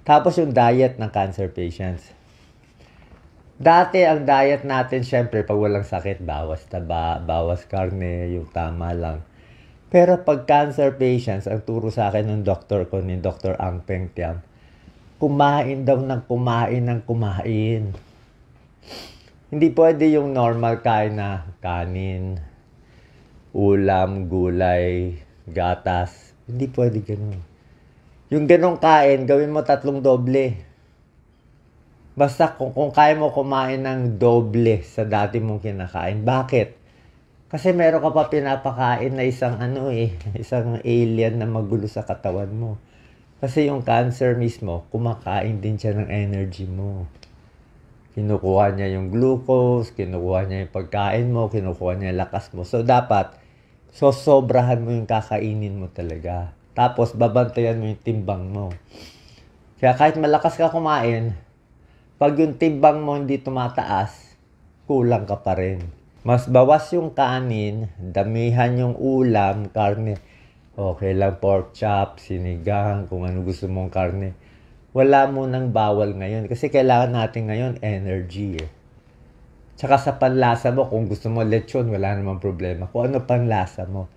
Tapos yung diet ng cancer patients. Dati, ang diet natin, syempre, pag walang sakit, bawas taba, bawas karne, yung tama lang. Pero pag cancer patients, ang turo sa akin ng doktor ko, ni Dr. Ang Peng Tiam, kumain daw ng kumain ng kumain. Hindi pwede yung normal kain na kanin, ulam, gulay, gatas. Hindi pwede ganun. Yung ganong kain, gawin mo 3 doble. Basta kung kaya mo kumain ng doble sa dati mong kinakain. Bakit? Kasi meron ka pa pinapakain na isang isang alien na magulo sa katawan mo. Kasi yung cancer mismo, kumakain din siya ng energy mo. Kinukuha niya yung glucose, kinukuha niya yung pagkain mo, kinukuha niya yung lakas mo. So, dapat, sobrahan mo yung kakainin mo talaga. Tapos, babantayan mo yung timbang mo. Kaya kahit malakas ka kumain, pag yung timbang mo hindi tumataas, kulang ka pa rin. Mas bawas yung kanin, damihan yung ulam, karne. Okay lang, pork chop, sinigang, kung ano gusto mong karne. Wala mo nang bawal ngayon. Kasi kailangan natin ngayon energy eh. Tsaka sa panlasa mo, kung gusto mo lechon, wala namang problema. Kung ano panlasa mo.